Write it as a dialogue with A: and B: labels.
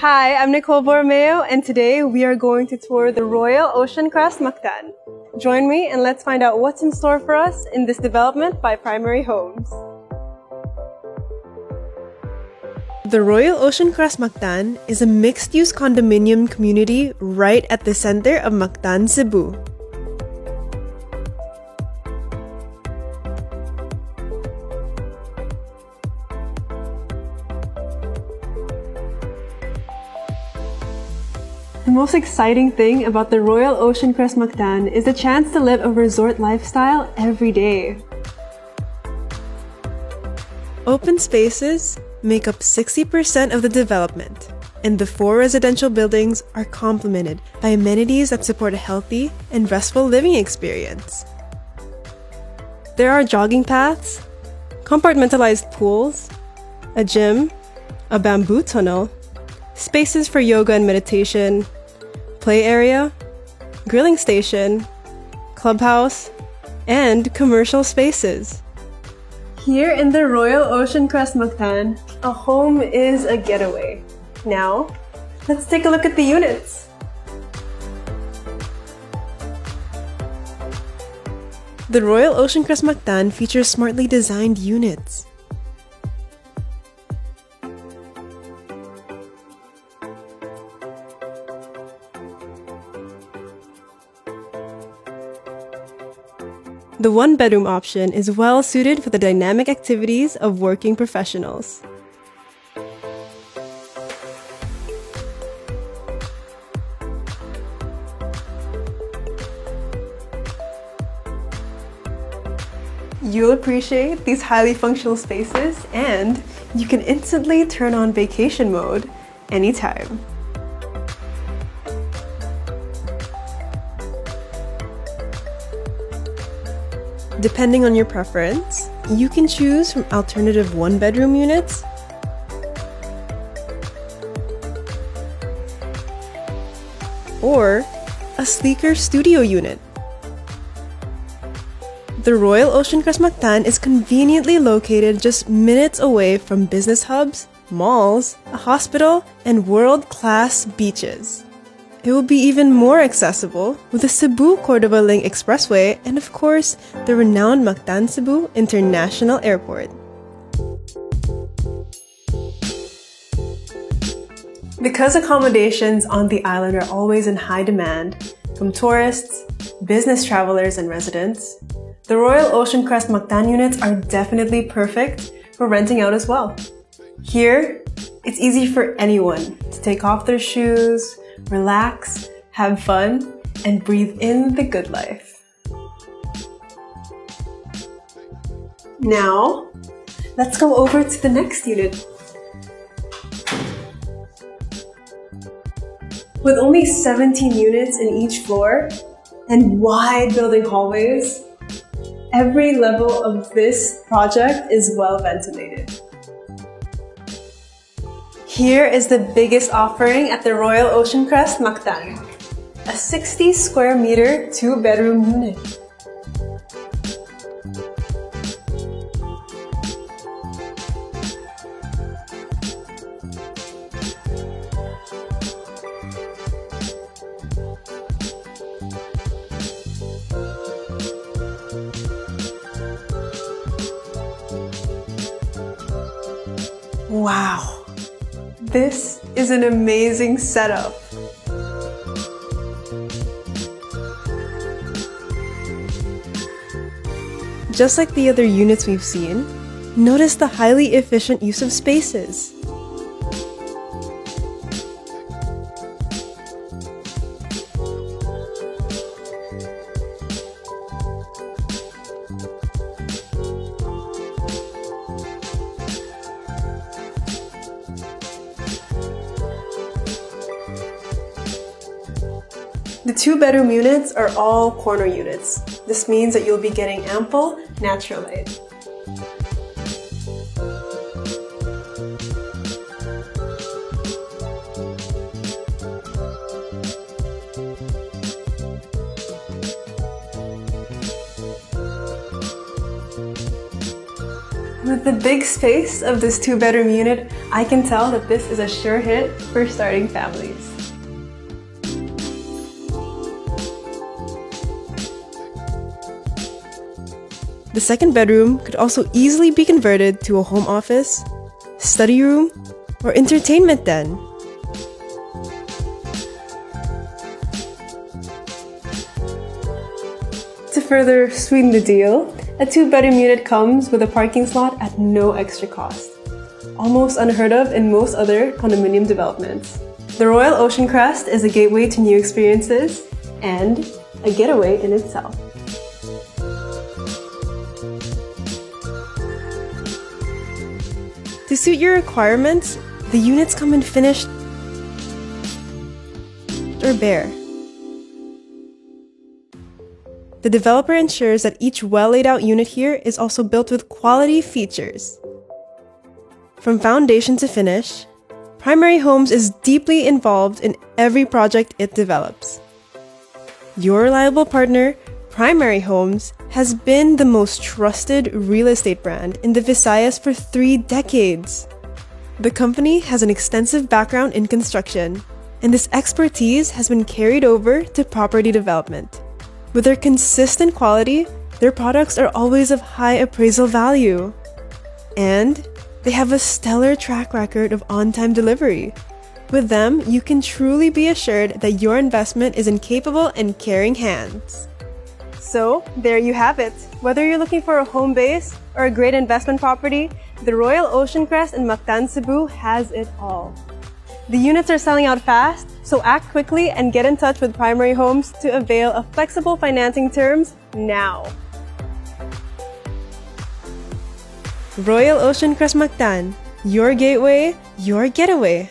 A: Hi, I'm 𝐐𝐿 and today we are going to tour the Royal Oceancrest Mactan. Join me and let's find out what's in store for us in this development by Primary Homes. The Royal Oceancrest Mactan is a mixed-use condominium community right at the center of Mactan, Cebu. The most exciting thing about the Royal Oceancrest Mactan is the chance to live a resort lifestyle every day. Open spaces make up 60% of the development, and the 4 residential buildings are complemented by amenities that support a healthy and restful living experience. There are jogging paths, compartmentalized pools, a gym, a bamboo tunnel, spaces for yoga and meditation, play area, grilling station, clubhouse, and commercial spaces. Here in the Royal Oceancrest Mactan, a home is a getaway. Now, let's take a look at the units. The Royal Oceancrest Mactan features smartly designed units. The 1-bedroom option is well suited for the dynamic activities of working professionals. You'll appreciate these highly functional spaces, and you can instantly turn on vacation mode anytime. Depending on your preference, you can choose from alternative 1-bedroom units, or a sleeker studio unit. The Royal Oceancrest Mactan is conveniently located just minutes away from business hubs, malls, a hospital, and world-class beaches. It will be even more accessible with the Cebu-Cordova Link Expressway and, of course, the renowned Mactan-Cebu International Airport. Because accommodations on the island are always in high demand from tourists, business travelers, and residents, the Royal Oceancrest Mactan units are definitely perfect for renting out as well. Here, it's easy for anyone to take off their shoes, relax, have fun, and breathe in the good life. Now, let's go over to the next unit. With only 17 units in each floor and wide building hallways, every level of this project is well ventilated. Here is the biggest offering at the Royal Oceancrest Mactan, a 60 square meter 2-bedroom unit. Wow! This is an amazing setup. Just like the other units we've seen, notice the highly efficient use of spaces. The 2-bedroom units are all corner units. This means that you'll be getting ample natural light. With the big space of this 2-bedroom unit, I can tell that this is a sure hit for starting families. The second bedroom could also easily be converted to a home office, study room, or entertainment den. To further sweeten the deal, a 2-bedroom unit comes with a parking slot at no extra cost. Almost unheard of in most other condominium developments. The Royal Oceancrest is a gateway to new experiences and a getaway in itself. To suit your requirements, the units come in finished or bare. The developer ensures that each well-laid-out unit here is also built with quality features. From foundation to finish, Primary Homes is deeply involved in every project it develops. Your reliable partner, Primary Homes, has been the most trusted real estate brand in the Visayas for 3 decades. The company has an extensive background in construction, and this expertise has been carried over to property development. With their consistent quality, their products are always of high appraisal value. And they have a stellar track record of on-time delivery. With them, you can truly be assured that your investment is in capable and caring hands. So, there you have it. Whether you're looking for a home base or a great investment property, the Royal Oceancrest in Mactan, Cebu has it all. The units are selling out fast, so act quickly and get in touch with Primary Homes to avail of flexible financing terms now. Royal Oceancrest Mactan, your gateway, your getaway.